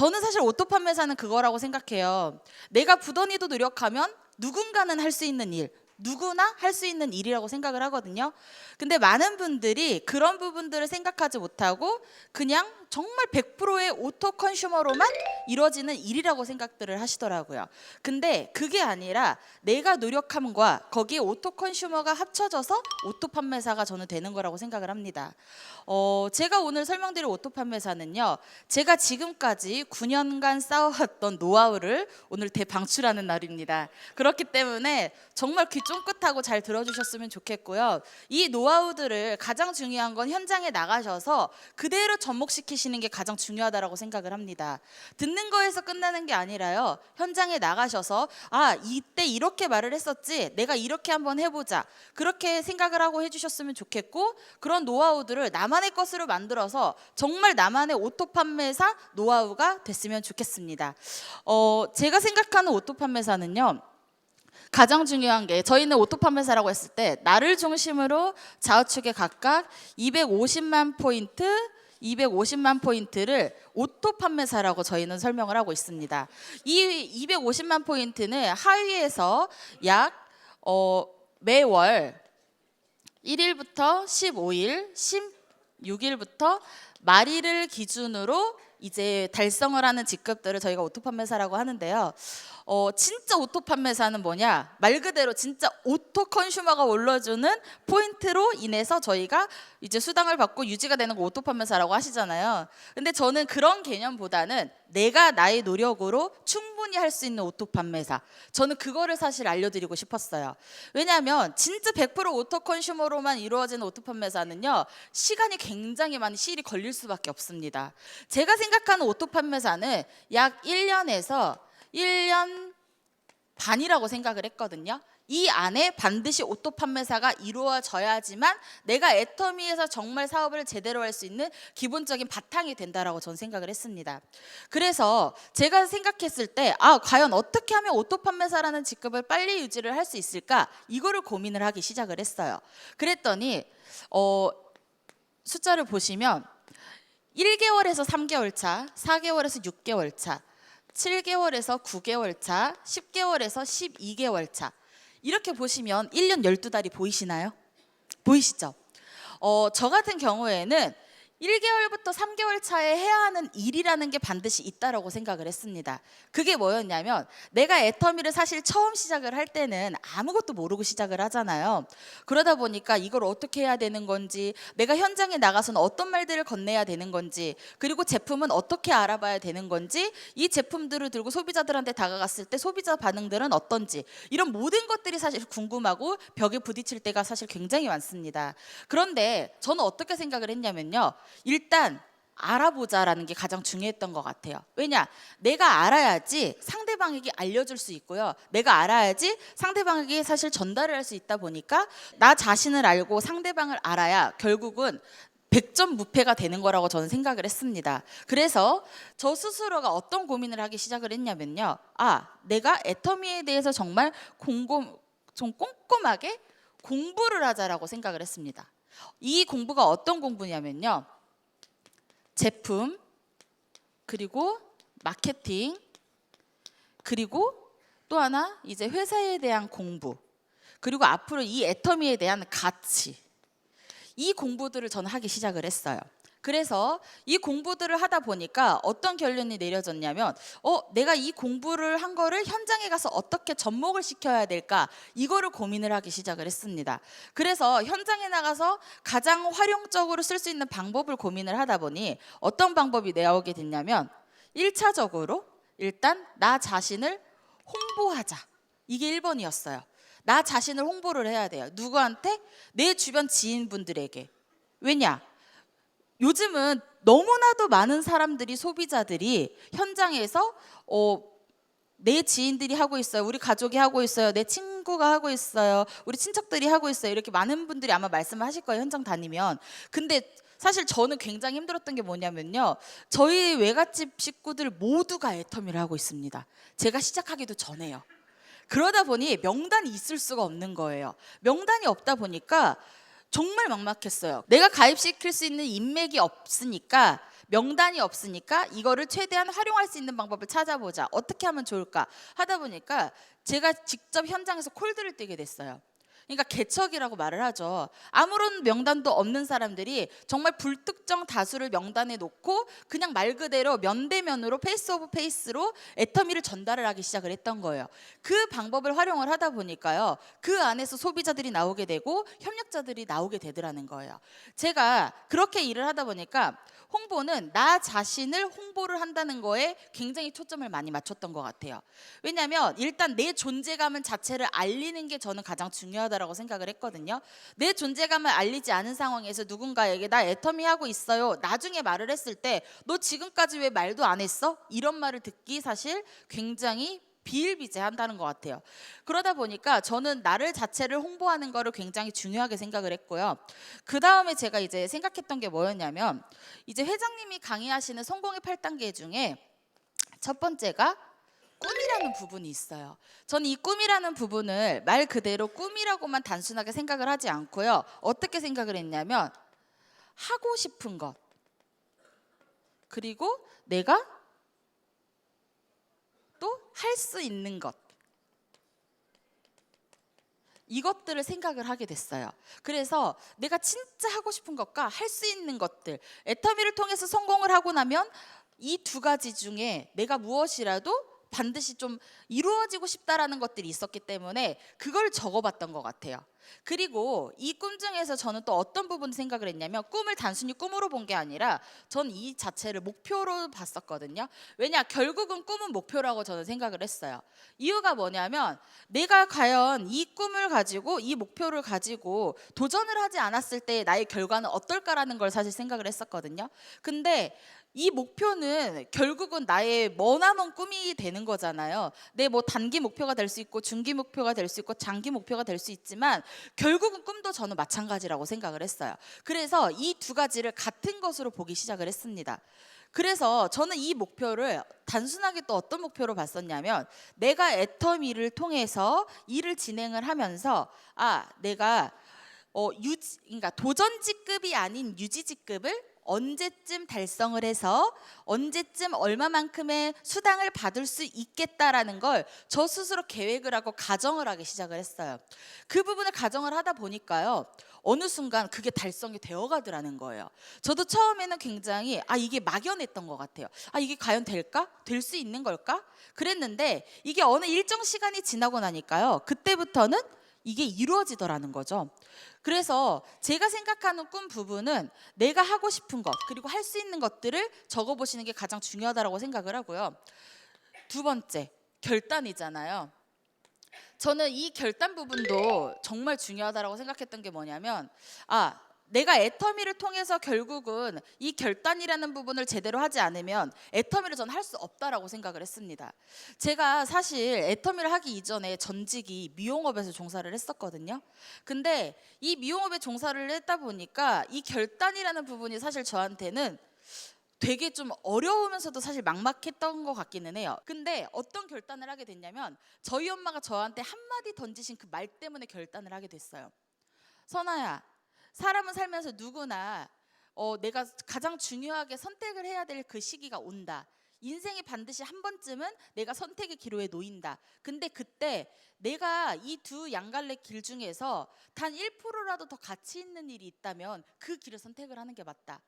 저는 사실 오토 판매사는 그거라고 생각해요. 내가 부단히도 노력하면 누군가는 할 수 있는 일, 누구나 할 수 있는 일이라고 생각을 하거든요. 근데 많은 분들이 그런 부분들을 생각하지 못하고 그냥 정말 100%의 오토 컨슈머로만 이루어지는 일이라고 생각들을 하시더라고요. 근데 그게 아니라 내가 노력함과 거기에 오토 컨슈머가 합쳐져서 오토 판매사가 저는 되는 거라고 생각을 합니다. 제가 오늘 설명드릴 오토 판매사는요, 제가 지금까지 9년간 쌓아왔던 노하우를 오늘 대방출하는 날입니다. 그렇기 때문에 정말 귀 쫑긋하고 잘 들어주셨으면 좋겠고요. 이 노하우들을 가장 중요한 건 현장에 나가셔서 그대로 접목시키시는 게 가장 중요하다고 생각을 합니다. 듣는 거에서 끝나는 게 아니라요, 현장에 나가셔서 아, 이때 이렇게 말을 했었지, 내가 이렇게 한번 해보자, 그렇게 생각을 하고 해주셨으면 좋겠고, 그런 노하우들을 나만의 것으로 만들어서 정말 나만의 오토 판매사 노하우가 됐으면 좋겠습니다. 제가 생각하는 오토 판매사는요, 가장 중요한 게, 저희는 오토 판매사라고 했을 때 나를 중심으로 좌우측에 각각 250만 포인트를 오토 판매사라고 저희는 설명을 하고 있습니다. 이 250만 포인트는 하위에서 약 매월 1일부터 15일, 16일부터 말일을 기준으로 이제 달성을 하는 직급들을 저희가 오토 판매사라고 하는데요. 진짜 오토 판매사는 뭐냐? 말 그대로 진짜 오토 컨슈머가 올려주는 포인트로 인해서 저희가 이제 수당을 받고 유지가 되는 거 오토 판매사라고 하시잖아요. 근데 저는 그런 개념보다는 내가 나의 노력으로 충분히 할 수 있는 오토 판매사, 저는 그거를 사실 알려드리고 싶었어요. 왜냐하면 진짜 100% 오토 컨슈머로만 이루어지는 오토 판매사는요, 시간이 굉장히 많이 시일이 걸릴 수밖에 없습니다. 제가 생각하는 오토 판매사는 약 1년에서 1년 반이라고 생각을 했거든요. 이 안에 반드시 오토 판매사가 이루어져야지만 내가 애터미에서 정말 사업을 제대로 할 수 있는 기본적인 바탕이 된다라고 저는 생각을 했습니다. 그래서 제가 생각했을 때 과연 어떻게 하면 오토 판매사라는 직급을 빨리 유지를 할 수 있을까, 이거를 고민을 하기 시작을 했어요. 그랬더니 숫자를 보시면 1개월에서 3개월 차, 4개월에서 6개월 차, 7개월에서 9개월 차, 10개월에서 12개월 차, 이렇게 보시면 1년 12달이 보이시나요? 보이시죠? 저 같은 경우에는 1개월부터 3개월 차에 해야 하는 일이라는 게 반드시 있다라고 생각을 했습니다. 그게 뭐였냐면, 내가 애터미를 사실 처음 시작을 할 때는 아무것도 모르고 시작을 하잖아요. 그러다 보니까 이걸 어떻게 해야 되는 건지, 내가 현장에 나가서는 어떤 말들을 건네야 되는 건지, 그리고 제품은 어떻게 알아봐야 되는 건지, 이 제품들을 들고 소비자들한테 다가갔을 때 소비자 반응들은 어떤지, 이런 모든 것들이 사실 궁금하고 벽에 부딪힐 때가 사실 굉장히 많습니다. 그런데 저는 어떻게 생각을 했냐면요, 일단 알아보자라는 게 가장 중요했던 것 같아요. 왜냐? 내가 알아야지 상대방에게 알려줄 수 있고요, 내가 알아야지 상대방에게 사실 전달을 할 수 있다 보니까 나 자신을 알고 상대방을 알아야 결국은 100점 무패가 되는 거라고 저는 생각을 했습니다. 그래서 저 스스로가 어떤 고민을 하기 시작을 했냐면요, 내가 애터미에 대해서 정말 좀 꼼꼼하게 공부를 하자라고 생각을 했습니다. 이 공부가 어떤 공부냐면요, 제품, 그리고 마케팅, 그리고 또 하나 이제 회사에 대한 공부, 그리고 앞으로 이 애터미에 대한 가치, 이 공부들을 저는 하기 시작을 했어요. 그래서 이 공부들을 하다 보니까 어떤 결론이 내려졌냐면, 내가 이 공부를 한 거를 현장에 가서 어떻게 접목을 시켜야 될까, 이거를 고민을 하기 시작을 했습니다. 그래서 현장에 나가서 가장 활용적으로 쓸 수 있는 방법을 고민을 하다 보니 어떤 방법이 나오게 됐냐면, 1차적으로 일단 나 자신을 홍보하자, 이게 1번이었어요. 나 자신을 홍보를 해야 돼요. 누구한테? 내 주변 지인분들에게. 왜냐? 요즘은 너무나도 많은 사람들이, 소비자들이 현장에서 내 지인들이 하고 있어요, 우리 가족이 하고 있어요, 내 친구가 하고 있어요, 우리 친척들이 하고 있어요, 이렇게 많은 분들이 아마 말씀을 하실 거예요, 현장 다니면. 근데 사실 저는 굉장히 힘들었던 게 뭐냐면요, 저희 외갓집 식구들 모두가 애터미를 하고 있습니다. 제가 시작하기도 전에요. 그러다 보니 명단이 있을 수가 없는 거예요. 명단이 없다 보니까 정말 막막했어요. 내가 가입시킬 수 있는 인맥이 없으니까, 명단이 없으니까 이거를 최대한 활용할 수 있는 방법을 찾아보자. 어떻게 하면 좋을까 하다 보니까 제가 직접 현장에서 콜드를 뛰게 됐어요. 그러니까 개척이라고 말을 하죠. 아무런 명단도 없는 사람들이 정말 불특정 다수를 명단에 놓고 그냥 말 그대로 면대면으로 페이스 오브 페이스로 애터미를 전달을 하기 시작을 했던 거예요. 그 방법을 활용을 하다 보니까요, 그 안에서 소비자들이 나오게 되고 협력자들이 나오게 되더라는 거예요. 제가 그렇게 일을 하다 보니까 홍보는 나 자신을 홍보를 한다는 거에 굉장히 초점을 많이 맞췄던 것 같아요. 왜냐하면 일단 내 존재감 자체를 알리는 게 저는 가장 중요하다고 생각을 했거든요. 내 존재감을 알리지 않은 상황에서 누군가에게 나 애터미 하고 있어요, 나중에 말을 했을 때 너 지금까지 왜 말도 안 했어? 이런 말을 듣기 사실 굉장히 비일비재한다는 것 같아요. 그러다 보니까 저는 나를 자체를 홍보하는 거를 굉장히 중요하게 생각을 했고요. 그 다음에 제가 이제 생각했던 게 뭐였냐면, 이제 회장님이 강의하시는 성공의 8단계 중에 첫 번째가 꿈이라는 부분이 있어요. 저는 이 꿈이라는 부분을 말 그대로 꿈이라고만 단순하게 생각을 하지 않고요, 어떻게 생각을 했냐면 하고 싶은 것, 그리고 내가 또 할 수 있는 것, 이것들을 생각을 하게 됐어요. 그래서 내가 진짜 하고 싶은 것과 할 수 있는 것들, 애터미를 통해서 성공을 하고 나면 이 두 가지 중에 내가 무엇이라도 반드시 좀 이루어지고 싶다라는 것들이 있었기 때문에 그걸 적어봤던 것 같아요. 그리고 이 꿈 중에서 저는 또 어떤 부분 생각을 했냐면, 꿈을 단순히 꿈으로 본 게 아니라 전 이 자체를 목표로 봤었거든요. 왜냐, 결국은 꿈은 목표라고 저는 생각을 했어요. 이유가 뭐냐면, 내가 과연 이 꿈을 가지고 이 목표를 가지고 도전을 하지 않았을 때 나의 결과는 어떨까라는 걸 사실 생각을 했었거든요. 근데 이 목표는 결국은 나의 머나먼 꿈이 되는 거잖아요. 내 뭐 단기 목표가 될 수 있고 중기 목표가 될 수 있고 장기 목표가 될 수 있지만 결국은 꿈도 저는 마찬가지라고 생각을 했어요. 그래서 이 두 가지를 같은 것으로 보기 시작을 했습니다. 그래서 저는 이 목표를 단순하게 또 어떤 목표로 봤었냐면, 내가 애터미를 통해서 일을 진행을 하면서 내가 그러니까 도전직급이 아닌 유지직급을 언제쯤 달성을 해서 언제쯤 얼마만큼의 수당을 받을 수 있겠다라는 걸 저 스스로 계획을 하고 가정을 하기 시작을 했어요. 그 부분을 가정을 하다 보니까요, 어느 순간 그게 달성이 되어가더라는 거예요. 저도 처음에는 굉장히 이게 막연했던 것 같아요. 이게 과연 될까? 될 수 있는 걸까? 그랬는데 이게 어느 일정 시간이 지나고 나니까요, 그때부터는 이게 이루어지더라는 거죠. 그래서 제가 생각하는 꿈 부분은 내가 하고 싶은 것, 그리고 할 수 있는 것들을 적어보시는 게 가장 중요하다고 생각을 하고요. 두 번째, 결단이잖아요. 저는 이 결단 부분도 정말 중요하다고 생각했던 게 뭐냐면, 내가 애터미를 통해서 결국은 이 결단이라는 부분을 제대로 하지 않으면 애터미를 전 할 수 없다라고 생각을 했습니다. 제가 사실 애터미를 하기 이전에 전직이 미용업에서 종사를 했었거든요. 근데 이 미용업에 종사를 했다 보니까 이 결단이라는 부분이 사실 저한테는 되게 좀 어려우면서도 사실 막막했던 것 같기는 해요. 근데 어떤 결단을 하게 됐냐면, 저희 엄마가 저한테 한마디 던지신 그 말 때문에 결단을 하게 됐어요. 선아야, 사람은 살면서 누구나 내가 가장 중요하게 선택을 해야 될 그 시기가 온다. 인생에 반드시 한 번쯤은 내가 선택의 기로에 놓인다. 근데 그때 내가 이 두 양갈래 길 중에서 단 1%라도 더 가치 있는 일이 있다면 그 길을 선택을 하는 게 맞다.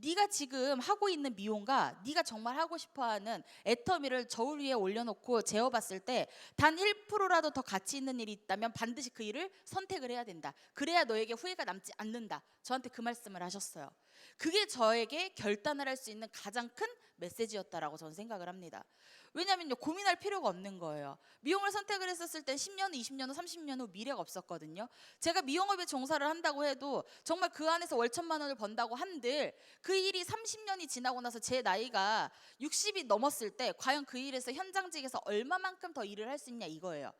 네가 지금 하고 있는 미용과 네가 정말 하고 싶어하는 애터미를 저울 위에 올려놓고 재어봤을 때 단 1%라도 더 가치 있는 일이 있다면 반드시 그 일을 선택을 해야 된다. 그래야 너에게 후회가 남지 않는다. 저한테 그 말씀을 하셨어요. 그게 저에게 결단을 할 수 있는 가장 큰 메시지였다라고 저는 생각을 합니다. 왜냐면요, 고민할 필요가 없는 거예요. 미용을 선택을 했었을 때 10년 후, 20년 후, 30년 후 미래가 없었거든요. 제가 미용업에 종사를 한다고 해도 정말 그 안에서 월 1,000만 원을 번다고 한들 그 일이 30년이 지나고 나서 제 나이가 60이 넘었을 때 과연 그 일에서 현장직에서 얼마만큼 더 일을 할 수 있냐 이거예요.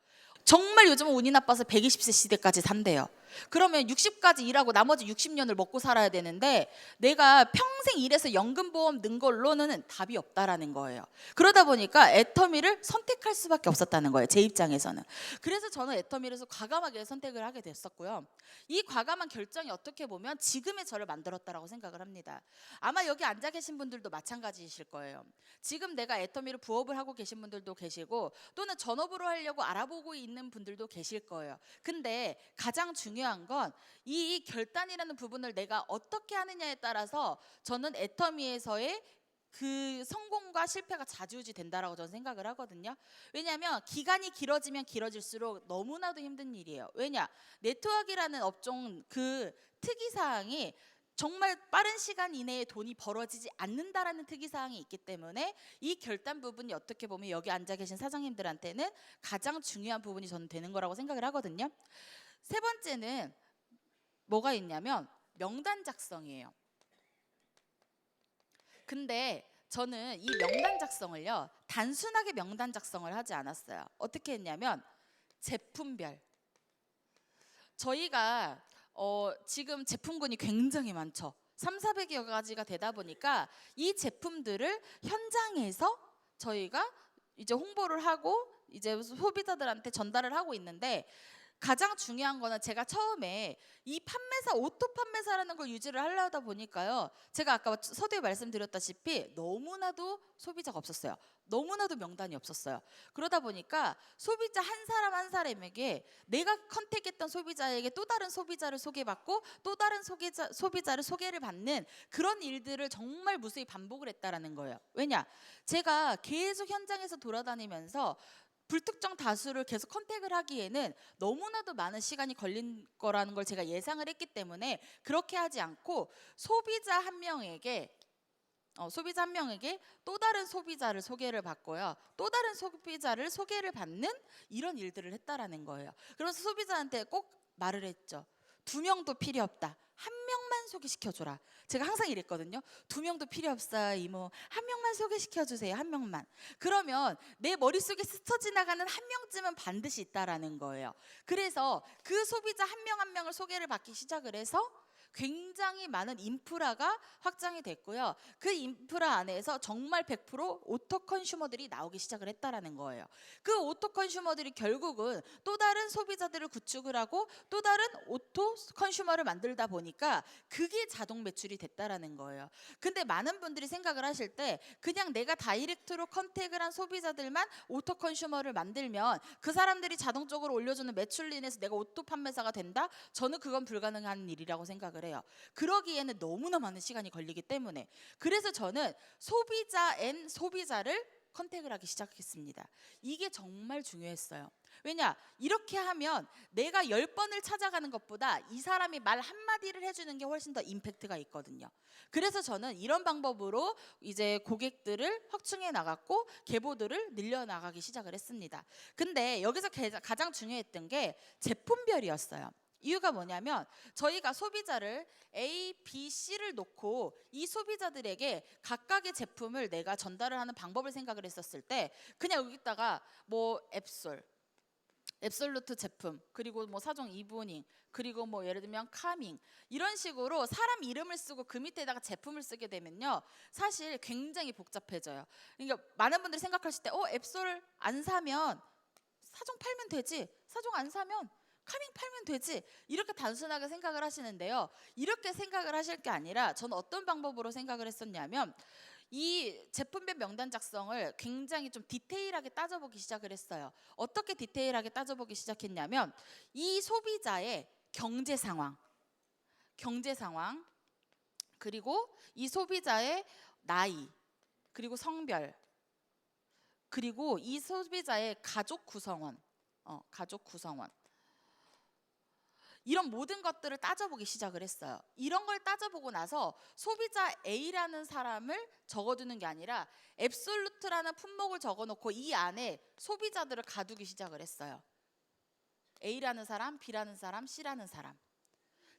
정말 요즘은 운이 나빠서 120세 시대까지 산대요. 그러면 60까지 일하고 나머지 60년을 먹고 살아야 되는데 내가 평생 일해서 연금보험 는 걸로는 답이 없다라는 거예요. 그러다 보니까 보니까 애터미를 선택할 수밖에 없었다는 거예요. 제 입장에서는. 그래서 저는 애터미를 과감하게 선택을 하게 됐었고요. 이 과감한 결정이 어떻게 보면 지금의 저를 만들었다라고 생각을 합니다. 아마 여기 앉아 계신 분들도 마찬가지이실 거예요. 지금 내가 애터미로 부업을 하고 계신 분들도 계시고 또는 전업으로 하려고 알아보고 있는 분들도 계실 거예요. 근데 가장 중요한 건 이 결단이라는 부분을 내가 어떻게 하느냐에 따라서 저는 애터미에서의 그 성공과 실패가 좌지우지 된다라고 저는 생각을 하거든요. 왜냐하면 기간이 길어지면 길어질수록 너무나도 힘든 일이에요. 왜냐? 네트워크라는 업종 그 특이사항이 정말 빠른 시간 이내에 돈이 벌어지지 않는다라는 특이사항이 있기 때문에 이 결단 부분이 어떻게 보면 여기 앉아 계신 사장님들한테는 가장 중요한 부분이 저는 되는 거라고 생각을 하거든요. 세 번째는 뭐가 있냐면 명단 작성이에요. 근데 저는 이 명단 작성을요, 단순하게 명단 작성을 하지 않았어요. 어떻게 했냐면 제품별. 저희가 지금 제품군이 굉장히 많죠. 3,400여 가지가 되다 보니까 이 제품들을 현장에서 저희가 이제 홍보를 하고 이제 소비자들한테 전달을 하고 있는데, 가장 중요한 거는 제가 처음에 이 판매사, 오토 판매사라는 걸 유지를 하려다 보니까요, 제가 아까 서두에 말씀드렸다시피 너무나도 소비자가 없었어요. 너무나도 명단이 없었어요. 그러다 보니까 소비자 한 사람 한 사람에게 내가 컨택했던 소비자에게 또 다른 소비자를 소개받고 또 다른 소비자를 소개를 받는 그런 일들을 정말 무수히 반복을 했다라는 거예요. 왜냐? 제가 계속 현장에서 돌아다니면서 불특정 다수를 계속 컨택을 하기에는 너무나도 많은 시간이 걸린 거라는 걸 제가 예상을 했기 때문에 그렇게 하지 않고 소비자 한 명에게 또 다른 소비자를 소개를 받고요, 또 다른 소비자를 소개를 받는 이런 일들을 했다라는 거예요. 그래서 소비자한테 꼭 말을 했죠. 2명도 필요 없다. 1명만 소개시켜줘라. 제가 항상 이랬거든요. 2명도 필요 없어요, 이모. 1명만 소개시켜주세요. 1명만. 그러면 내 머릿속에 스쳐 지나가는 1명쯤은 반드시 있다라는 거예요. 그래서 그 소비자 1명 한 명을 소개를 받기 시작을 해서 굉장히 많은 인프라가 확장이 됐고요. 그 인프라 안에서 정말 100% 오토 컨슈머들이 나오기 시작을 했다라는 거예요. 그 오토 컨슈머들이 결국은 또 다른 소비자들을 구축을 하고 또 다른 오토 컨슈머를 만들다 보니까 그게 자동 매출이 됐다라는 거예요. 근데 많은 분들이 생각을 하실 때 그냥 내가 다이렉트로 컨택을 한 소비자들만 오토 컨슈머를 만들면 그 사람들이 자동적으로 올려주는 매출로 인해서 내가 오토 판매사가 된다? 저는 그건 불가능한 일이라고 생각을 해요. 그러기에는 너무나 많은 시간이 걸리기 때문에. 그래서 저는 소비자 앤 소비자를 컨택을 하기 시작했습니다. 이게 정말 중요했어요. 왜냐? 이렇게 하면 내가 10번을 찾아가는 것보다 이 사람이 말 한마디를 해주는 게 훨씬 더 임팩트가 있거든요. 그래서 저는 이런 방법으로 이제 고객들을 확충해 나갔고 계보들을 늘려나가기 시작을 했습니다. 근데 여기서 가장 중요했던 게 제품별이었어요. 이유가 뭐냐면 저희가 소비자를 A, B, C를 놓고 이 소비자들에게 각각의 제품을 내가 전달을 하는 방법을 생각을 했었을 때 그냥 여기다가 뭐 앱솔루트 제품, 그리고 뭐 사종 이브닝, 그리고 뭐 예를 들면 카밍, 이런 식으로 사람 이름을 쓰고 그 밑에다가 제품을 쓰게 되면요, 사실 굉장히 복잡해져요. 그러니까 많은 분들이 생각하실 때 앱솔 안 사면 사종 팔면 되지, 사종 안 사면 카밍 팔면 되지, 이렇게 단순하게 생각을 하시는데요, 이렇게 생각을 하실 게 아니라 저는 어떤 방법으로 생각을 했었냐면 이 제품별 명단 작성을 굉장히 좀 디테일하게 따져보기 시작을 했어요. 어떻게 디테일하게 따져보기 시작했냐면 이 소비자의 경제 상황, 그리고 이 소비자의 나이, 그리고 성별, 그리고 이 소비자의 가족 구성원, 이런 모든 것들을 따져보기 시작을 했어요. 이런 걸 따져보고 나서 소비자 A라는 사람을 적어두는 게 아니라 앱솔루트라는 품목을 적어놓고 이 안에 소비자들을 가두기 시작을 했어요. A라는 사람, B라는 사람, C라는 사람.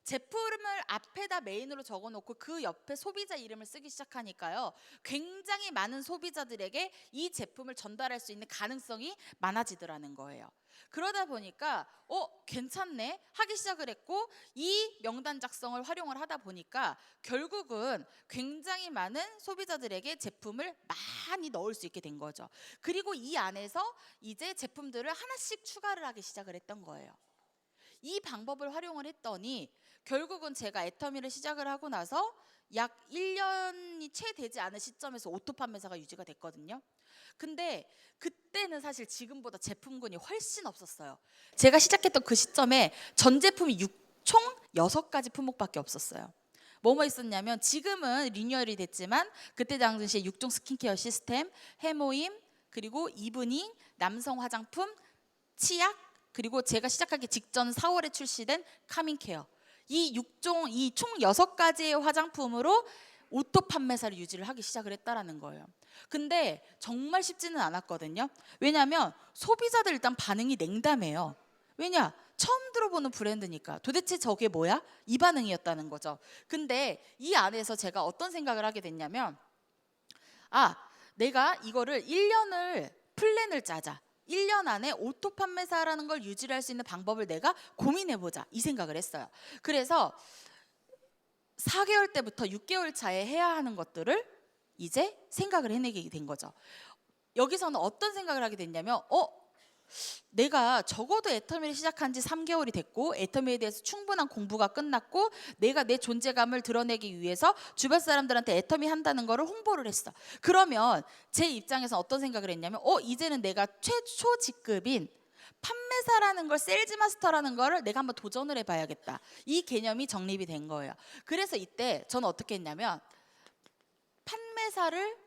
제품을 앞에다 메인으로 적어놓고 그 옆에 소비자 이름을 쓰기 시작하니까요, 굉장히 많은 소비자들에게 이 제품을 전달할 수 있는 가능성이 많아지더라는 거예요. 그러다 보니까 괜찮네 하기 시작을 했고, 이 명단 작성을 활용을 하다 보니까 결국은 굉장히 많은 소비자들에게 제품을 많이 넣을 수 있게 된 거죠. 그리고 이 안에서 이제 제품들을 하나씩 추가를 하기 시작을 했던 거예요. 이 방법을 활용을 했더니 결국은 제가 애터미를 시작을 하고 나서 약 1년이 채 되지 않은 시점에서 오토 판매사가 유지가 됐거든요. 근데 그때는 사실 지금보다 제품군이 훨씬 없었어요. 제가 시작했던 그 시점에 전 제품이 총 6가지 품목밖에 없었어요. 뭐뭐 있었냐면, 지금은 리뉴얼이 됐지만 그때 당시에 6종 스킨케어 시스템, 해모임, 그리고 이브닝, 남성 화장품, 치약, 그리고 제가 시작하기 직전 4월에 출시된 카밍케어, 이 6종, 이 총 6가지의 화장품으로 오토 판매사를 유지를 하기 시작을 했다라는 거예요. 근데 정말 쉽지는 않았거든요. 왜냐하면 소비자들 일단 반응이 냉담해요. 왜냐? 처음 들어보는 브랜드니까 도대체 저게 뭐야? 이 반응이었다는 거죠. 근데 이 안에서 제가 어떤 생각을 하게 됐냐면, 내가 이거를 1년을 플랜을 짜자. 1년 안에 오토 판매사라는 걸 유지를 할 수 있는 방법을 내가 고민해보자, 이 생각을 했어요. 그래서 4개월 때부터 6개월 차에 해야 하는 것들을 이제 생각을 해내게 된 거죠. 여기서는 어떤 생각을 하게 됐냐면, 내가 적어도 애터미를 시작한 지 3개월이 됐고, 애터미에 대해서 충분한 공부가 끝났고, 내가 내 존재감을 드러내기 위해서 주변 사람들한테 애터미 한다는 거를 홍보를 했어. 그러면 제 입장에서 어떤 생각을 했냐면, 이제는 내가 최초 직급인 판매사라는 걸, 세일즈 마스터라는 거를 내가 한번 도전을 해봐야겠다, 이 개념이 정립이 된 거예요. 그래서 이때 저는 어떻게 했냐면, 판매사를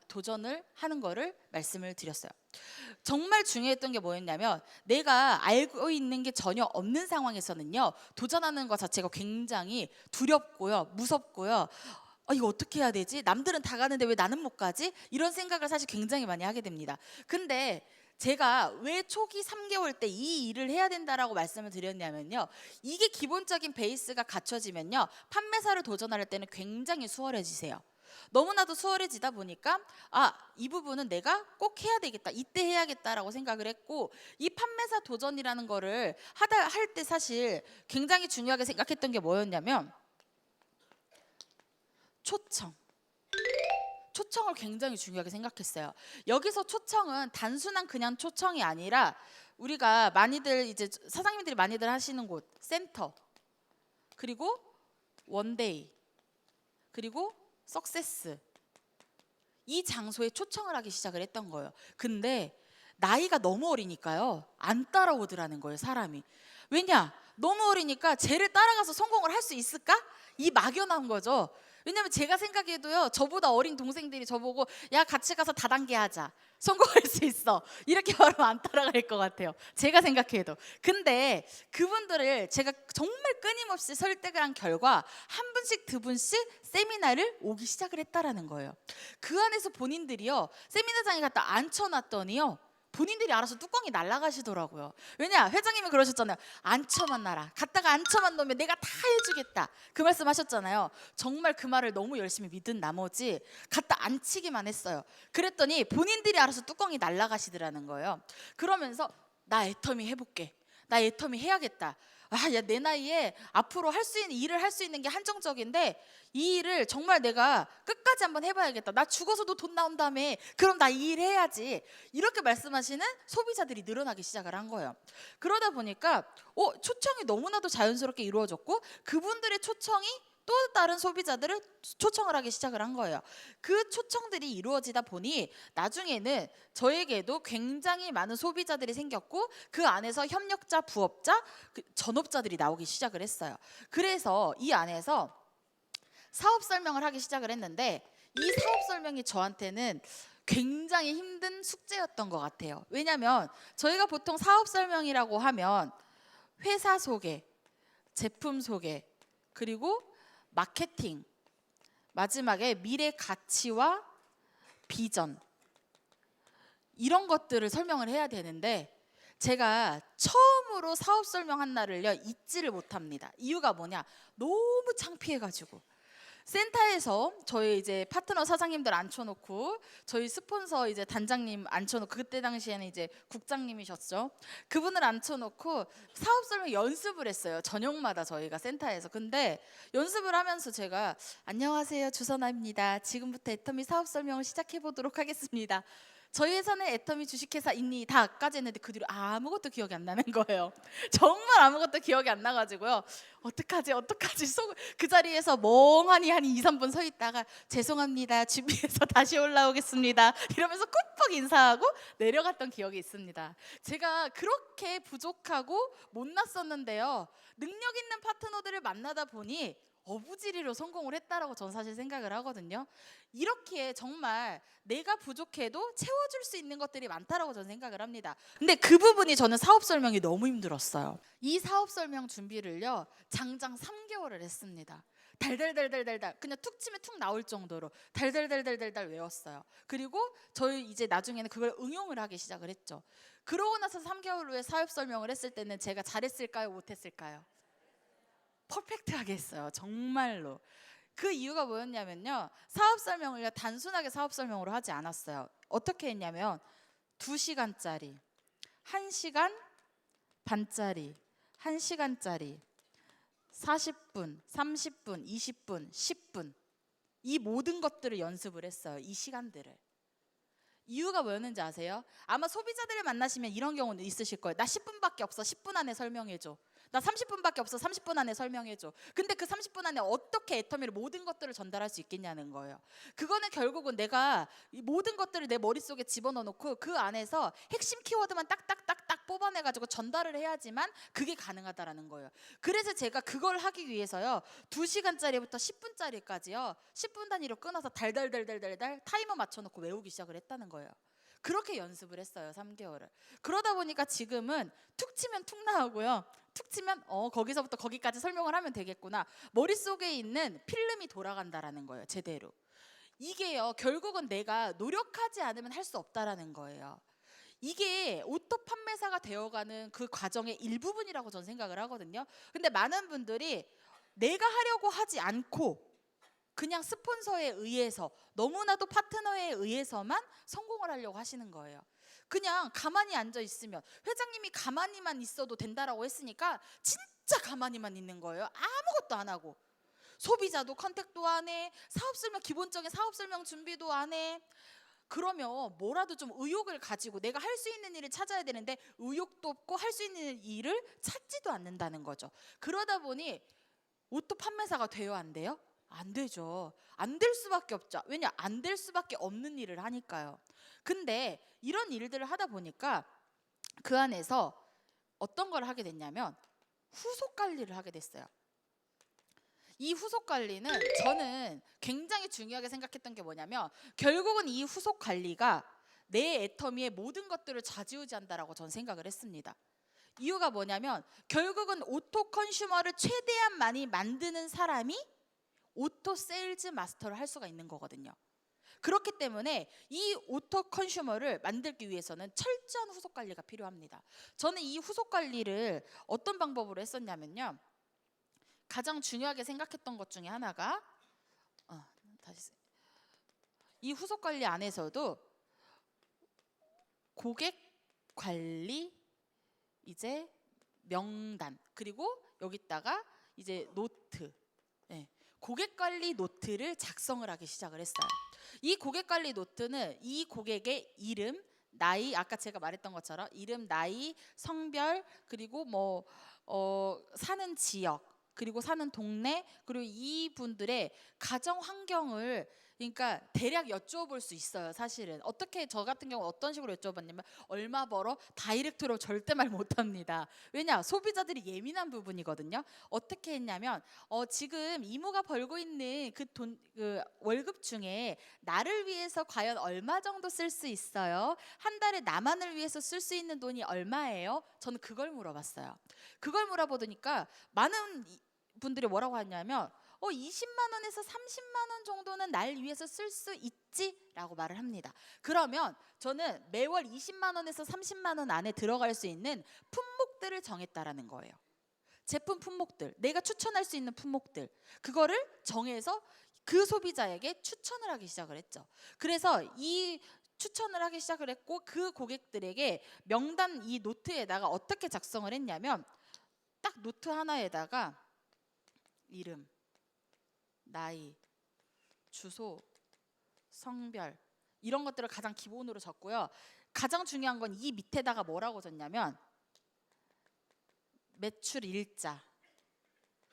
도전을 하는 거를 말씀을 드렸어요. 정말 중요했던 게 뭐였냐면, 내가 알고 있는 게 전혀 없는 상황에서는요, 도전하는 것 자체가 굉장히 두렵고요, 무섭고요. 이거 어떻게 해야 되지? 남들은 다 가는데 왜 나는 못 가지? 이런 생각을 사실 굉장히 많이 하게 됩니다. 근데 제가 왜 초기 3개월 때 이 일을 해야 된다라고 말씀을 드렸냐면요, 이게 기본적인 베이스가 갖춰지면요, 판매사를 도전할 때는 굉장히 수월해지세요. 너무나도 수월해지다 보니까 이 부분은 내가 꼭 해야 되겠다, 이때 해야겠다라고 생각을 했고, 이 판매사 도전이라는 거를 할 때 사실 굉장히 중요하게 생각했던 게 뭐였냐면, 초청을 굉장히 중요하게 생각했어요. 여기서 초청은 단순한 그냥 초청이 아니라, 우리가 많이들 이제 사장님들이 많이들 하시는 곳, 센터, 그리고 원데이, 그리고 석세스, 이 장소에 초청을 하기 시작을 했던 거예요. 근데 나이가 너무 어리니까요, 안 따라오더라는 거예요, 사람이. 왜냐? 너무 어리니까 쟤를 따라가서 성공을 할 수 있을까? 이 막연한 거죠. 왜냐면 제가 생각해도요, 저보다 어린 동생들이 저보고 야, 같이 가서 다단계 하자, 성공할 수 있어, 이렇게 말하면 안 따라갈 것 같아요, 제가 생각해도. 근데 그분들을 제가 정말 끊임없이 설득을 한 결과 한 분씩 두 분씩 세미나를 오기 시작을 했다라는 거예요. 그 안에서 본인들이요, 세미나장에 갖다 앉혀놨더니요, 본인들이 알아서 뚜껑이 날아가시더라고요. 왜냐? 회장님이 그러셨잖아요. 앉혀만 놔라. 갔다가 앉혀만 놓으면 내가 다 해주겠다, 그 말씀 하셨잖아요. 정말 그 말을 너무 열심히 믿은 나머지 갖다 앉히기만 했어요. 그랬더니 본인들이 알아서 뚜껑이 날아가시더라는 거예요. 그러면서 나 애터미 해볼게, 나 애터미 해야겠다. 야, 내 나이에 앞으로 할 수 있는 일을 할 수 있는 게 한정적인데, 이 일을 정말 내가 끝까지 한번 해봐야겠다. 나 죽어서도 돈 나온다며, 그럼 나 이 일 해야지. 이렇게 말씀하시는 소비자들이 늘어나기 시작을 한 거예요. 그러다 보니까 초청이 너무나도 자연스럽게 이루어졌고, 그분들의 초청이 또 다른 소비자들을 초청을 하기 시작을 한 거예요. 그 초청들이 이루어지다 보니 나중에는 저에게도 굉장히 많은 소비자들이 생겼고, 그 안에서 협력자, 부업자, 전업자들이 나오기 시작을 했어요. 그래서 이 안에서 사업 설명을 하기 시작을 했는데, 이 사업 설명이 저한테는 굉장히 힘든 숙제였던 것 같아요. 왜냐하면 저희가 보통 사업 설명이라고 하면 회사 소개, 제품 소개, 그리고 마케팅, 마지막에 미래 가치와 비전, 이런 것들을 설명을 해야 되는데, 제가 처음으로 사업 설명한 날을요 잊지를 못합니다. 이유가 뭐냐? 너무 창피해가지고. 센터에서 저희 이제 파트너 사장님들 앉혀놓고 저희 스폰서 이제 단장님 앉혀놓고 그때 당시에는 이제 국장님이셨죠. 그분을 앉혀놓고 사업 설명 연습을 했어요. 저녁마다 저희가 센터에서. 근데 연습을 하면서 제가 안녕하세요 주선아입니다. 지금부터 애터미 사업 설명을 시작해 보도록 하겠습니다. 저희 회사는 애터미 주식회사입니다까지 했는데 그 뒤로 아무것도 기억이 안 나는 거예요. 정말 아무것도 기억이 안 나가지고요. 어떡하지 그 자리에서 멍하니 한 2, 3분 서 있다가 죄송합니다 준비해서 다시 올라오겠습니다 이러면서 꾹꾹 인사하고 내려갔던 기억이 있습니다. 제가 그렇게 부족하고 못났었는데요, 능력 있는 파트너들을 만나다 보니 어부지리로 성공을 했다라고 저는 사실 생각을 하거든요. 이렇게 정말 내가 부족해도 채워줄 수 있는 것들이 많다라고 저는 생각을 합니다. 근데 그 부분이 저는 사업 설명이 너무 힘들었어요. 이 사업 설명 준비를요 장장 3개월을 했습니다. 달달달달달달 그냥 툭 치면 툭 나올 정도로 달달달달달달 외웠어요. 그리고 저희 이제 나중에는 그걸 응용을 하기 시작을 했죠. 그러고 나서 3개월 후에 사업 설명을 했을 때는 제가 잘했을까요 못했을까요? 퍼펙트하게 했어요. 정말로. 그 이유가 뭐였냐면요, 사업 설명을 단순하게 사업 설명으로 하지 않았어요. 어떻게 했냐면 2시간짜리, 1시간 반짜리, 1시간짜리, 40분, 30분, 20분, 10분, 이 모든 것들을 연습을 했어요. 이 시간들을. 이유가 뭐였는지 아세요? 아마 소비자들을 만나시면 이런 경우는 있으실 거예요. 나 10분밖에 없어. 10분 안에 설명해줘. 나 30분밖에 없어. 30분 안에 설명해줘. 근데 그 30분 안에 어떻게 애터미를 모든 것들을 전달할 수 있겠냐는 거예요. 그거는 결국은 내가 이 모든 것들을 내 머릿속에 집어넣어 놓고 그 안에서 핵심 키워드만 딱딱딱딱 뽑아내가지고 전달을 해야지만 그게 가능하다라는 거예요. 그래서 제가 그걸 하기 위해서요 2시간짜리부터 10분짜리까지요 10분 단위로 끊어서 달달달달달달 타이머 맞춰놓고 외우기 시작을 했다는 거예요. 그렇게 연습을 했어요 3개월을. 그러다 보니까 지금은 툭 치면 툭 나오고요, 툭 치면 거기서부터 거기까지 설명을 하면 되겠구나, 머릿속에 있는 필름이 돌아간다라는 거예요. 제대로. 이게요 결국은 내가 노력하지 않으면 할 수 없다라는 거예요. 이게 오토 판매사가 되어가는 그 과정의 일부분이라고 저는 생각을 하거든요. 근데 많은 분들이 내가 하려고 하지 않고 그냥 스폰서에 의해서, 너무나도 파트너에 의해서만 성공을 하려고 하시는 거예요. 그냥 가만히 앉아 있으면, 회장님이 가만히만 있어도 된다라고 했으니까 진짜 가만히만 있는 거예요. 아무것도 안 하고. 소비자도 컨택도 안 해, 사업 설명, 기본적인 사업 설명 준비도 안 해. 그러면 뭐라도 좀 의욕을 가지고 내가 할 수 있는 일을 찾아야 되는데 의욕도 없고 할 수 있는 일을 찾지도 않는다는 거죠. 그러다 보니 오토 판매사가 돼요 안 돼요? 안 되죠. 안 될 수밖에 없죠. 왜냐? 안 될 수밖에 없는 일을 하니까요. 근데 이런 일들을 하다 보니까 그 안에서 어떤 걸 하게 됐냐면 후속 관리를 하게 됐어요. 이 후속 관리는 저는 굉장히 중요하게 생각했던 게 뭐냐면 결국은 이 후속 관리가 내 애터미의 모든 것들을 좌지우지한다라고 저는 생각을 했습니다. 이유가 뭐냐면 결국은 오토 컨슈머를 최대한 많이 만드는 사람이 오토 세일즈 마스터를 할 수가 있는 거거든요. 그렇기 때문에 이 오토 컨슈머를 만들기 위해서는 철저한 후속 관리가 필요합니다. 저는 이 후속 관리를 어떤 방법으로 했었냐면요, 가장 중요하게 생각했던 것 중에 하나가 이 후속 관리 안에서도 고객 관리 이제 명단, 그리고 여기다가 이제 노트, 고객 관리 노트를 작성을 하기 시작을 했어요. 이 고객 관리 노트는 이 고객의 이름, 나이, 아까 제가 말했던 것처럼 이름, 나이, 성별, 그리고 사는 지역, 그리고 사는 동네, 그리고 이분들의 가정 환경을 그러니까 대략 여쭤볼 수 있어요. 사실은 어떻게, 저 같은 경우 어떤 식으로 여쭤봤냐면 얼마 벌어? 다이렉트로 절대 말 못합니다. 왜냐? 소비자들이 예민한 부분이거든요. 어떻게 했냐면 지금 이모가 벌고 있는 그 월급 중에 나를 위해서 과연 얼마 정도 쓸 수 있어요? 한 달에 나만을 위해서 쓸 수 있는 돈이 얼마예요? 저는 그걸 물어봤어요. 그걸 물어보니까 많은 분들이 뭐라고 하냐면 20만 원에서 30만 원 정도는 날 위해서 쓸 수 있지라고 말을 합니다. 그러면 저는 매월 20만 원에서 30만 원 안에 들어갈 수 있는 품목들을 정했다라는 거예요. 제품 품목들, 내가 추천할 수 있는 품목들, 그거를 정해서 그 소비자에게 추천을 하기 시작을 했죠. 그래서 이 추천을 하기 시작을 했고, 그 고객들에게 명단 이 노트에다가 어떻게 작성을 했냐면, 딱 노트 하나에다가 이름, 나이, 주소, 성별 이런 것들을 가장 기본으로 적고요. 가장 중요한 건 이 밑에다가 뭐라고 적냐면 매출 일자,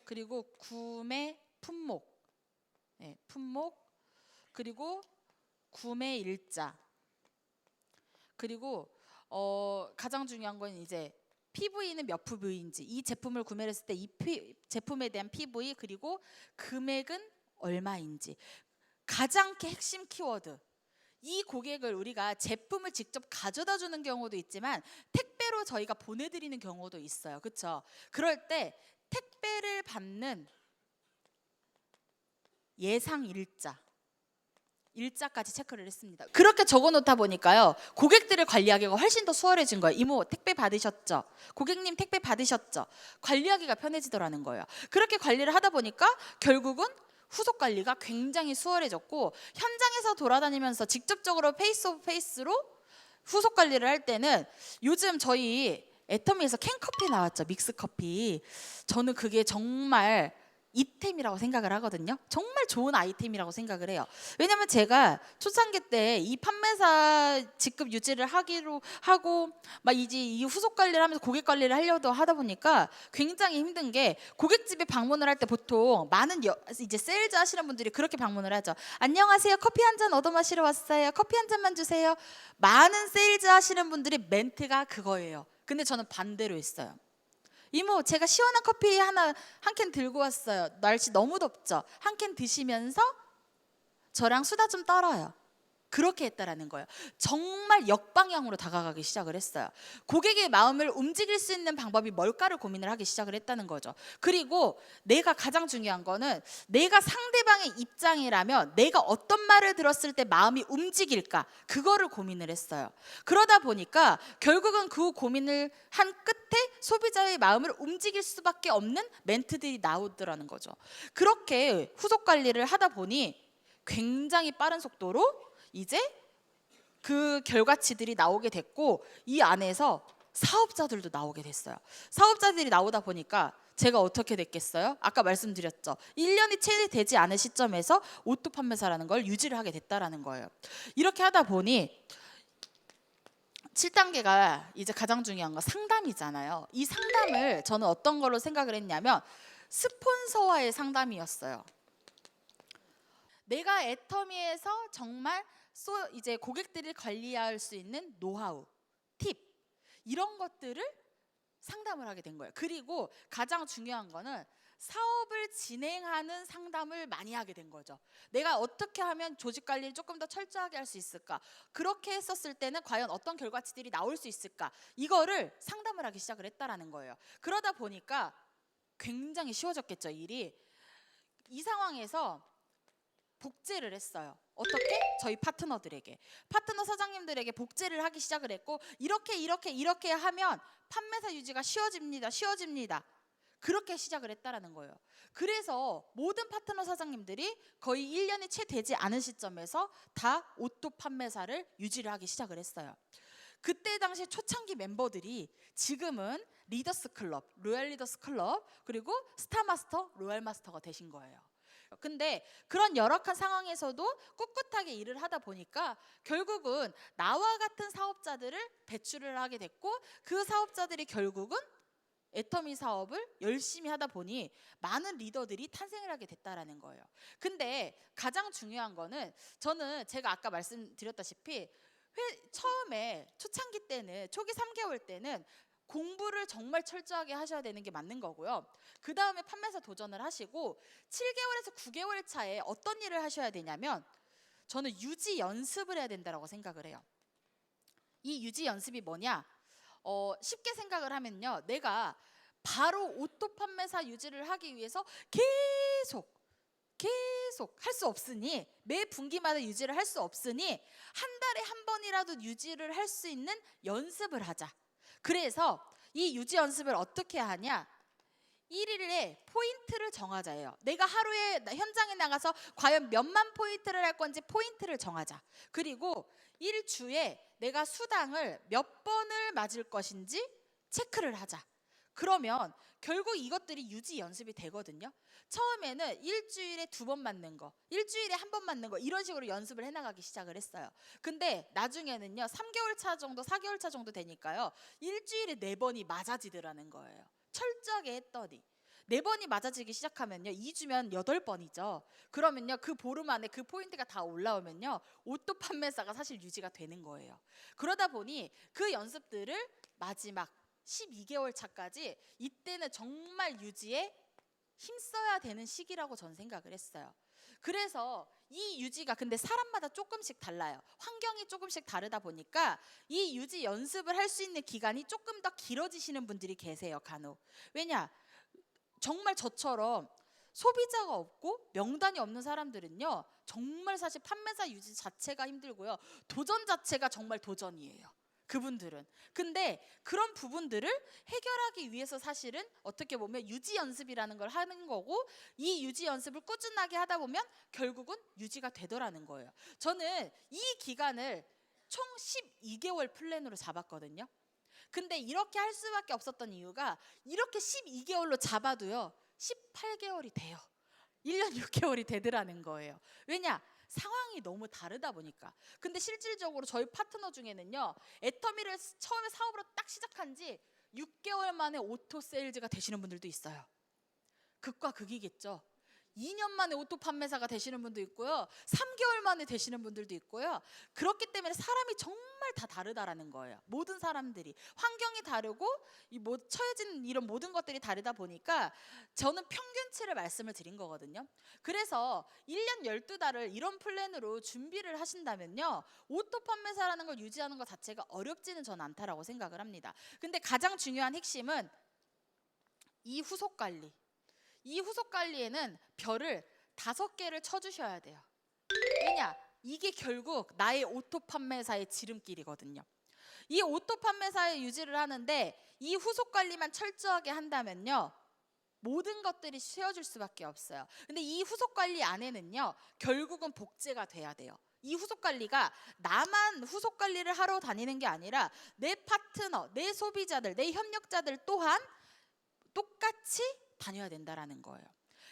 그리고 구매 품목, 품목, 그리고 구매 일자, 그리고 가장 중요한 건 이제 PV는 몇 PV인지, 이 제품을 구매를 했을 때 이 제품에 대한 PV, 그리고 금액은 얼마인지. 가장 핵심 키워드. 이 고객을 우리가 제품을 직접 가져다 주는 경우도 있지만 택배로 저희가 보내드리는 경우도 있어요. 그렇죠? 그럴 때 택배를 받는 예상 일자까지 체크를 했습니다. 그렇게 적어놓다 보니까요, 고객들을 관리하기가 훨씬 더 수월해진 거예요. 이모 택배 받으셨죠? 고객님 택배 받으셨죠? 관리하기가 편해지더라는 거예요. 그렇게 관리를 하다 보니까 결국은 후속 관리가 굉장히 수월해졌고, 현장에서 돌아다니면서 직접적으로 페이스 오브 페이스로 후속 관리를 할 때는, 요즘 저희 애터미에서 캔커피 나왔죠. 믹스커피. 저는 그게 정말 이템이라고 생각을 하거든요. 정말 좋은 아이템이라고 생각을 해요. 왜냐면 제가 초창기 때 이 판매사 직급 유지를 하기로 하고 막 이제 이 후속 관리를 하면서 고객 관리를 하려고 하다 보니까 굉장히 힘든 게, 고객집에 방문을 할 때 보통 많은 이제 세일즈 하시는 분들이 그렇게 방문을 하죠. 안녕하세요, 커피 한 잔 얻어 마시러 왔어요. 커피 한 잔만 주세요. 많은 세일즈 하시는 분들이 멘트가 그거예요. 근데 저는 반대로 했어요. 이모 제가 시원한 커피 한 캔 들고 왔어요. 날씨 너무 덥죠? 한 캔 드시면서 저랑 수다 좀 떨어요. 그렇게 했다라는 거예요. 정말 역방향으로 다가가기 시작을 했어요. 고객의 마음을 움직일 수 있는 방법이 뭘까를 고민을 하기 시작을 했다는 거죠. 그리고 내가 가장 중요한 거는, 내가 상대방의 입장이라면 내가 어떤 말을 들었을 때 마음이 움직일까, 그거를 고민을 했어요. 그러다 보니까 결국은 그 고민을 한 끝에 소비자의 마음을 움직일 수밖에 없는 멘트들이 나오더라는 거죠. 그렇게 후속 관리를 하다 보니 굉장히 빠른 속도로 이제 그 결과치들이 나오게 됐고, 이 안에서 사업자들도 나오게 됐어요. 사업자들이 나오다 보니까 제가 어떻게 됐겠어요? 아까 말씀드렸죠. 1년이 채 되지 않은 시점에서 오토 판매사라는 걸 유지를 하게 됐다라는 거예요. 이렇게 하다 보니 7단계가 이제 가장 중요한 거 상담이잖아요. 이 상담을 저는 어떤 걸로 생각을 했냐면 스폰서와의 상담이었어요. 내가 애터미에서 정말 이제 고객들을 관리할 수 있는 노하우, 팁, 이런 것들을 상담을 하게 된 거예요. 그리고 가장 중요한 거는 사업을 진행하는 상담을 많이 하게 된 거죠. 내가 어떻게 하면 조직 관리를 조금 더 철저하게 할 수 있을까? 그렇게 했었을 때는 과연 어떤 결과치들이 나올 수 있을까? 이거를 상담을 하기 시작을 했다라는 거예요. 그러다 보니까 굉장히 쉬워졌겠죠, 일이. 이 상황에서 복제를 했어요. 어떻게? 저희 파트너들에게, 파트너 사장님들에게 복제를 하기 시작을 했고, 이렇게 하면 판매사 유지가 쉬워집니다. 그렇게 시작을 했다라는 거예요. 그래서 모든 파트너 사장님들이 거의 1년이 채 되지 않은 시점에서 다 오토 판매사를 유지를 하기 시작을 했어요. 그때 당시 초창기 멤버들이 지금은 리더스 클럽, 로얄 리더스 클럽, 그리고 스타마스터, 로얄 마스터가 되신 거예요. 근데 그런 열악한 상황에서도 꿋꿋하게 일을 하다 보니까 결국은 나와 같은 사업자들을 배출을 하게 됐고, 그 사업자들이 결국은 애터미 사업을 열심히 하다 보니 많은 리더들이 탄생을 하게 됐다라는 거예요. 근데 가장 중요한 거는, 저는 제가 아까 말씀드렸다시피 처음에 초창기 때는, 초기 3개월 때는 공부를 정말 철저하게 하셔야 되는 게 맞는 거고요. 그 다음에 판매사 도전을 하시고 7개월에서 9개월 차에 어떤 일을 하셔야 되냐면, 저는 유지 연습을 해야 된다고 생각을 해요. 이 유지 연습이 뭐냐? 쉽게 생각을 하면요, 내가 바로 오토 판매사 유지를 하기 위해서 계속 계속 할 수 없으니, 매 분기마다 유지를 할 수 없으니 한 달에 한 번이라도 유지를 할 수 있는 연습을 하자. 그래서 이 유지 연습을 어떻게 하냐, 1일에 포인트를 정하자예요. 내가 하루에 현장에 나가서 과연 몇만 포인트를 할 건지 포인트를 정하자. 그리고 일주에 내가 수당을 몇 번을 맞을 것인지 체크를 하자. 그러면 결국 이것들이 유지 연습이 되거든요. 처음에는 일주일에 2번 맞는 거, 일주일에 1번 맞는 거, 이런 식으로 연습을 해나가기 시작을 했어요. 근데 나중에는요, 3개월 차 정도, 4개월 차 정도 되니까요, 일주일에 4번이 맞아지더라는 거예요. 철저하게 했더니 4번이 맞아지기 시작하면요, 2주면 8번이죠. 그러면요, 그 보름 안에 그 포인트가 다 올라오면요, 오토 판매사가 사실 유지가 되는 거예요. 그러다 보니 그 연습들을 마지막 12개월 차까지, 이때는 정말 유지에 힘써야 되는 시기라고 전 생각을 했어요. 그래서 이 유지가 근데 사람마다 조금씩 달라요. 환경이 조금씩 다르다 보니까 이 유지 연습을 할 수 있는 기간이 조금 더 길어지시는 분들이 계세요, 간혹. 왜냐? 정말 저처럼 소비자가 없고 명단이 없는 사람들은요, 정말 사실 판매사 유지 자체가 힘들고요, 도전 자체가 정말 도전이에요, 그분들은. 근데 그런 부분들을 해결하기 위해서 사실은 어떻게 보면 유지 연습이라는 걸 하는 거고, 이 유지 연습을 꾸준하게 하다 보면 결국은 유지가 되더라는 거예요. 저는 이 기간을 총 12개월 플랜으로 잡았거든요. 근데 이렇게 할 수밖에 없었던 이유가, 이렇게 12개월로 잡아도요, 18개월이 돼요. 1년 6개월이 되더라는 거예요. 왜냐? 상황이 너무 다르다 보니까. 근데 실질적으로 저희 파트너 중에는요, 애터미를 처음에 사업으로 딱 시작한 지 6개월 만에 오토 세일즈가 되시는 분들도 있어요. 극과 극이겠죠. 2년 만에 오토 판매사가 되시는 분도 있고요, 3개월 만에 되시는 분들도 있고요. 그렇기 때문에 사람이 정말 다 다르다라는 거예요. 모든 사람들이 환경이 다르고 처해진 이런 모든 것들이 다르다 보니까 저는 평균치를 말씀을 드린 거거든요. 그래서 1년 12달을 이런 플랜으로 준비를 하신다면요, 오토 판매사라는 걸 유지하는 것 자체가 어렵지는 저는 않다라고 생각을 합니다. 근데 가장 중요한 핵심은 이 후속 관리. 이 후속 관리에는 별을 5개를 쳐주셔야 돼요. 왜냐? 이게 결국 나의 오토 판매사의 지름길이거든요. 이 오토 판매사의 유지를 하는데 이 후속 관리만 철저하게 한다면요, 모든 것들이 쉬워질 수밖에 없어요. 근데 이 후속 관리 안에는요, 결국은 복제가 돼야 돼요. 이 후속 관리가 나만 후속 관리를 하러 다니는 게 아니라 내 파트너, 내 소비자들, 내 협력자들 또한 똑같이 다녀야 된다라는 거예요.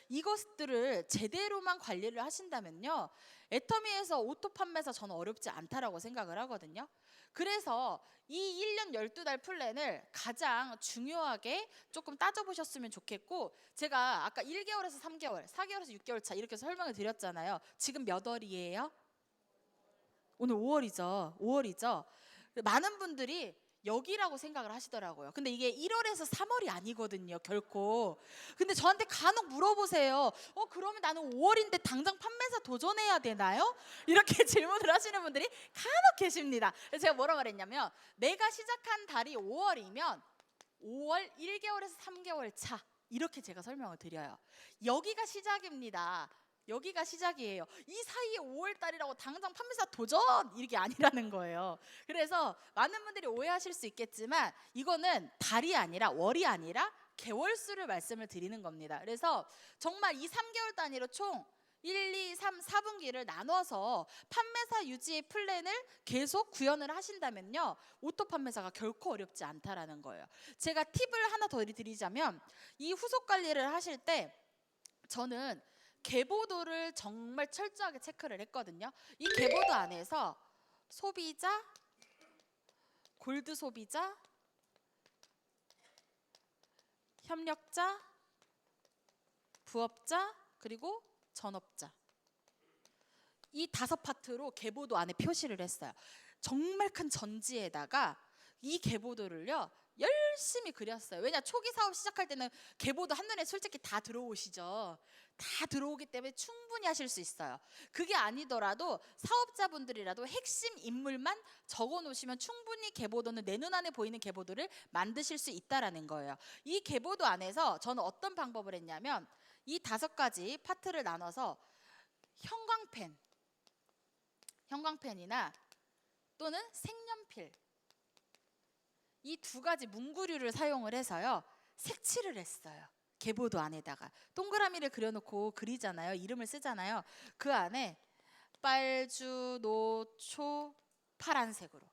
이것들을 제대로만 관리를 하신다면요, 애터미에서 오토 판매사 저는 어렵지 않다라고 생각을 하거든요. 그래서 이 1년 12달 플랜을 가장 중요하게 조금 따져보셨으면 좋겠고, 제가 아까 1개월에서 3개월, 4개월에서 6개월 차 이렇게 설명을 드렸잖아요. 지금 몇 월이에요? 오늘 5월이죠. 많은 분들이 여기라고 생각을 하시더라고요. 근데 이게 1월에서 3월이 아니거든요, 결코. 근데 저한테 간혹 물어보세요. 그러면 나는 5월인데 당장 판매사 도전해야 되나요? 이렇게 질문을 하시는 분들이 간혹 계십니다. 그래서 제가 뭐라 그랬냐면, 내가 시작한 달이 5월이면 5월 1개월에서 3개월 차, 이렇게 제가 설명을 드려요. 여기가 시작입니다. 여기가 시작이에요. 이 사이에 5월 달이라고 당장 판매사 도전, 이게 아니라는 거예요. 그래서 많은 분들이 오해하실 수 있겠지만, 이거는 달이 아니라 월이 아니라 개월수를 말씀을 드리는 겁니다. 그래서 정말 이 3개월 단위로 총 1, 2, 3, 4분기를 나눠서 판매사 유지의 플랜을 계속 구현을 하신다면요, 오토 판매사가 결코 어렵지 않다라는 거예요. 제가 팁을 하나 더 드리자면, 이 후속 관리를 하실 때 저는 계보도를 정말 철저하게 체크를 했거든요. 이 계보도 안에서 소비자, 골드 소비자, 협력자, 부업자, 그리고 전업자, 이 5파트로 계보도 안에 표시를 했어요. 정말 큰 전지에다가 이 계보도를요, 열심히 그렸어요. 왜냐? 초기 사업 시작할 때는 계보도 한눈에 솔직히 다 들어오시죠. 다 들어오기 때문에 충분히 하실 수 있어요. 그게 아니더라도 사업자분들이라도 핵심 인물만 적어 놓으시면 충분히 계보도는, 내 눈 안에 보이는 계보도를 만드실 수 있다라는 거예요. 이 계보도 안에서 저는 어떤 방법을 했냐면, 이 5가지 파트를 나눠서 형광펜이나 또는 색연필, 이 두 가지 문구류를 사용을 해서요 색칠을 했어요. 계보도 안에다가 동그라미를 그려놓고 그리잖아요. 이름을 쓰잖아요. 그 안에 빨주, 노초, 파란색으로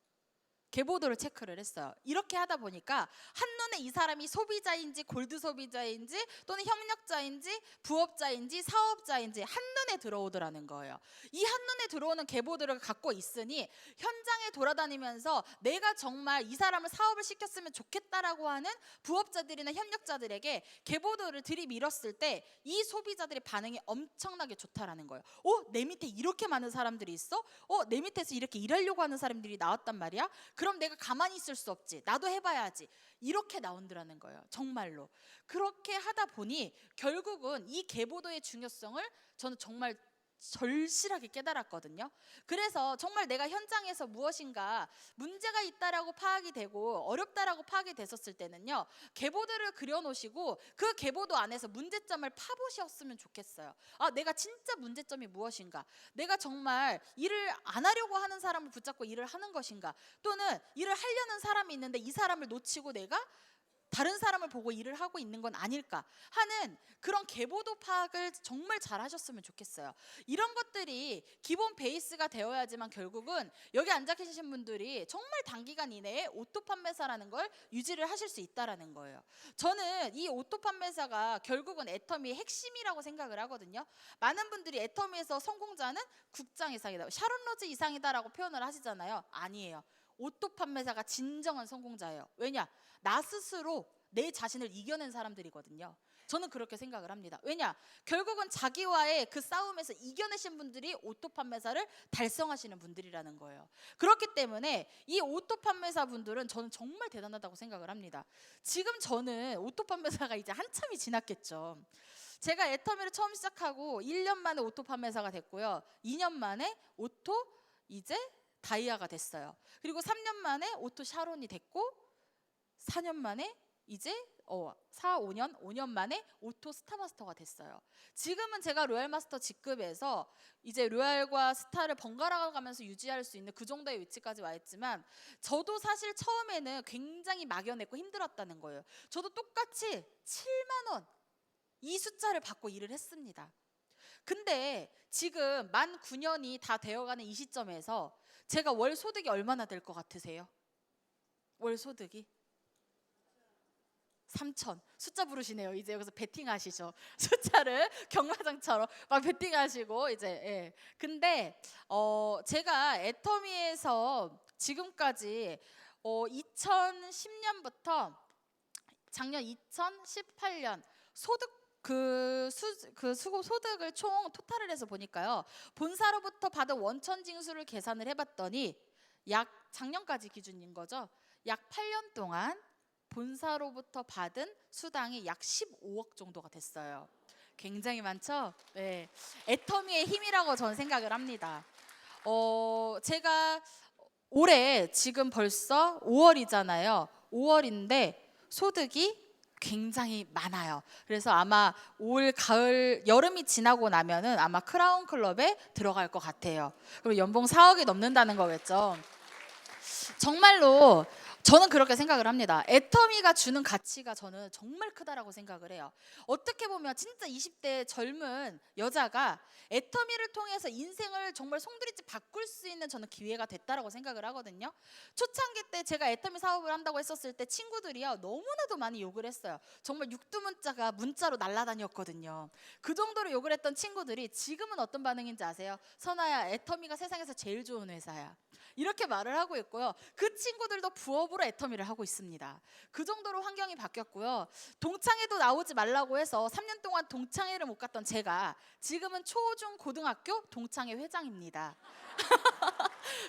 계보도를 체크를 했어요. 이렇게 하다 보니까 한눈에 이 사람이 소비자인지 골드 소비자인지 또는 협력자인지 부업자인지 사업자인지 한눈에 들어오더라는 거예요. 이 한눈에 들어오는 계보도를 갖고 있으니 현장에 돌아다니면서 내가 정말 이 사람을 사업을 시켰으면 좋겠다라고 하는 부업자들이나 협력자들에게 계보도를 들이밀었을 때 이 소비자들의 반응이 엄청나게 좋다라는 거예요. 내 밑에 이렇게 많은 사람들이 있어? 내 밑에서 이렇게 일하려고 하는 사람들이 나왔단 말이야? 그럼 내가 가만히 있을 수 없지. 나도 해봐야지. 이렇게 나온다는 거예요. 정말로. 그렇게 하다 보니 결국은 이 계보도의 중요성을 저는 정말 절실하게 깨달았거든요. 그래서 정말 내가 현장에서 무엇인가 문제가 있다라고 파악이 되고 어렵다라고 파악이 됐었을 때는요 계보도를 그려놓으시고 그 계보도 안에서 문제점을 파보셨으면 좋겠어요. 내가 진짜 문제점이 무엇인가, 내가 정말 일을 안 하려고 하는 사람을 붙잡고 일을 하는 것인가, 또는 일을 하려는 사람이 있는데 이 사람을 놓치고 내가 다른 사람을 보고 일을 하고 있는 건 아닐까 하는 그런 계보도 파악을 정말 잘 하셨으면 좋겠어요. 이런 것들이 기본 베이스가 되어야지만 결국은 여기 앉아 계신 분들이 정말 단기간 이내에 오토 판매사라는 걸 유지를 하실 수 있다라는 거예요. 저는 이 오토 판매사가 결국은 애터미의 핵심이라고 생각을 하거든요. 많은 분들이 애터미에서 성공자는 국장 이상이다, 샤론 로즈 이상이다라고 표현을 하시잖아요. 아니에요. 오토 판매사가 진정한 성공자예요. 왜냐? 나 스스로 내 자신을 이겨낸 사람들이거든요. 저는 그렇게 생각을 합니다. 왜냐? 결국은 자기와의 그 싸움에서 이겨내신 분들이 오토 판매사를 달성하시는 분들이라는 거예요. 그렇기 때문에 이 오토 판매사 분들은 저는 정말 대단하다고 생각을 합니다. 지금 저는 오토 판매사가 이제 한참이 지났겠죠. 제가 애터미를 처음 시작하고 1년 만에 오토 판매사가 됐고요. 2년 만에 오토 이제 다이아가 됐어요. 그리고 3년 만에 오토 샤론이 됐고 4년 만에 이제 5년 만에 오토 스타마스터가 됐어요. 지금은 제가 로얄 마스터 직급에서 이제 로얄과 스타를 번갈아 가면서 유지할 수 있는 그 정도의 위치까지 와 있지만, 저도 사실 처음에는 굉장히 막연했고 힘들었다는 거예요. 저도 똑같이 7만 원 이 숫자를 받고 일을 했습니다. 근데 지금 만 9년이 다 되어가는 이 시점에서 제가 월 소득이 얼마나 될 것 같으세요? 월 소득이 3천. 숫자 부르시네요. 이제 여기서 베팅하시죠. 숫자를 경마장처럼 막 베팅하시고 이제. 예. 근데 제가 애터미에서 지금까지 2010년부터 작년 2018년 소득을 총 토탈을 해서 보니까요, 본사로부터 받은 원천 징수를 계산을 해봤더니 약 작년까지 기준인 거죠. 약 8년 동안 본사로부터 받은 수당이 약 15억 정도가 됐어요. 굉장히 많죠? 네. 애터미의 힘이라고 저는 생각을 합니다. 제가 올해 지금 벌써 5월이잖아요. 5월인데 소득이 굉장히 많아요. 그래서 아마 올 가을 여름이 지나고 나면은 아마 크라운 클럽에 들어갈 것 같아요. 그럼 연봉 4억이 넘는다는 거겠죠. 정말로 저는 그렇게 생각을 합니다. 애터미가 주는 가치가 저는 정말 크다라고 생각을 해요. 어떻게 보면 진짜 20대 젊은 여자가 애터미를 통해서 인생을 정말 송두리째 바꿀 수 있는 저는 기회가 됐다라고 생각을 하거든요. 초창기 때 제가 애터미 사업을 한다고 했었을 때 친구들이요 너무나도 많이 욕을 했어요. 정말 육두문자가 문자로 날아다녔거든요. 그 정도로 욕을 했던 친구들이 지금은 어떤 반응인지 아세요? 선아야, 애터미가 세상에서 제일 좋은 회사야, 이렇게 말을 하고 있고요. 그 친구들도 부업으로 애터미를 하고 있습니다. 그 정도로 환경이 바뀌었고요. 동창회도 나오지 말라고 해서 3년 동안 동창회를 못 갔던 제가 지금은 초중 고등학교 동창회 회장입니다.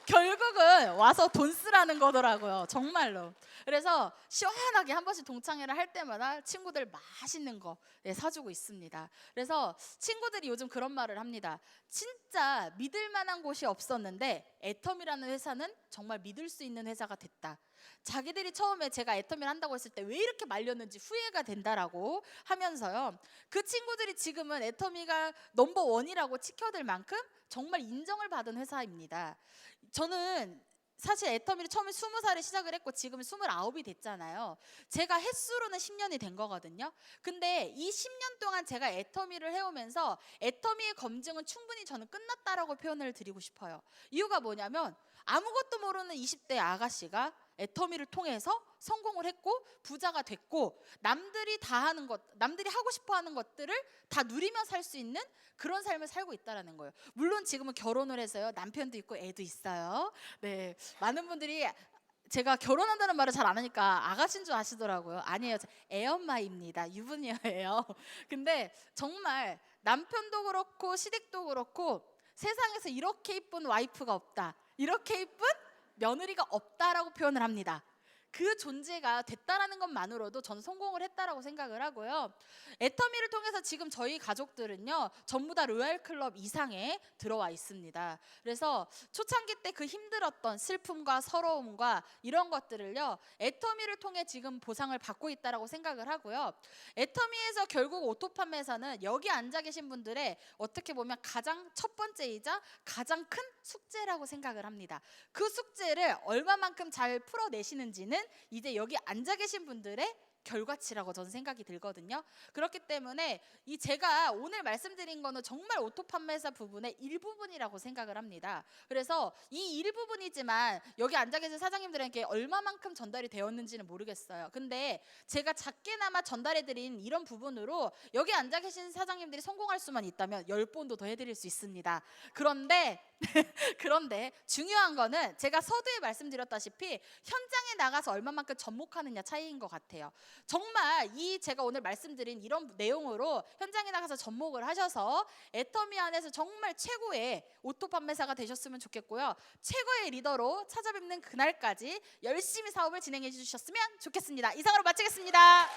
결국은 와서 돈 쓰라는 거더라고요. 정말로. 그래서 시원하게 한 번씩 동창회를 할 때마다 친구들 맛있는 거 사주고 있습니다. 그래서 친구들이 요즘 그런 말을 합니다. 진짜 믿을 만한 곳이 없었는데 애터미라는 회사는 정말 믿을 수 있는 회사가 됐다. 자기들이 처음에 제가 애터미를 한다고 했을 때 왜 이렇게 말렸는지 후회가 된다라고 하면서요. 그 친구들이 지금은 애터미가 넘버 원이라고 치켜들 만큼 정말 인정을 받은 회사입니다. 저는 사실 애터미를 처음에 20살에 시작을 했고 지금 29이 됐잖아요. 제가 횟수로는 10년이 된 거거든요. 근데 이 10년 동안 제가 애터미를 해오면서 애터미의 검증은 충분히 저는 끝났다라고 표현을 드리고 싶어요. 이유가 뭐냐면 아무것도 모르는 20대 아가씨가 애터미를 통해서 성공을 했고 부자가 됐고 남들이 다 하는 것, 남들이 하고 싶어 하는 것들을 다 누리며 살 수 있는 그런 삶을 살고 있다라는 거예요. 물론 지금은 결혼을 해서요. 남편도 있고 애도 있어요. 네. 많은 분들이 제가 결혼한다는 말을 잘 안 하니까 아가씨인 줄 아시더라고요. 아니에요. 저 애엄마입니다. 유부녀예요. 근데 정말 남편도 그렇고 시댁도 그렇고 세상에서 이렇게 이쁜 와이프가 없다. 이렇게 이쁜 며느리가 없다라고 표현을 합니다. 그 존재가 됐다라는 것만으로도 저는 성공을 했다라고 생각을 하고요. 애터미를 통해서 지금 저희 가족들은요 전부 다 로얄 클럽 이상에 들어와 있습니다. 그래서 초창기 때 그 힘들었던 슬픔과 서러움과 이런 것들을요 애터미를 통해 지금 보상을 받고 있다라고 생각을 하고요. 애터미에서 결국 오토 판매사는 여기 앉아 계신 분들의 어떻게 보면 가장 첫 번째이자 가장 큰 숙제라고 생각을 합니다. 그 숙제를 얼마만큼 잘 풀어내시는지는 이제 여기 앉아 계신 분들의 결과치라고 저는 생각이 들거든요. 그렇기 때문에 이 제가 오늘 말씀드린 거는 정말 오토 판매사 부분의 일부분이라고 생각을 합니다. 그래서 이 일부분이지만 여기 앉아 계신 사장님들에게 얼마만큼 전달이 되었는지는 모르겠어요. 근데 제가 작게나마 전달해드린 이런 부분으로 여기 앉아 계신 사장님들이 성공할 수만 있다면 10번도 더 해드릴 수 있습니다. 그런데 중요한 거는 제가 서두에 말씀드렸다시피 현장에 나가서 얼마만큼 접목하느냐 차이인 것 같아요. 정말 이 제가 오늘 말씀드린 이런 내용으로 현장에 나가서 접목을 하셔서 애터미 안에서 정말 최고의 오토 판매사가 되셨으면 좋겠고요. 최고의 리더로 찾아뵙는 그날까지 열심히 사업을 진행해 주셨으면 좋겠습니다. 이상으로 마치겠습니다.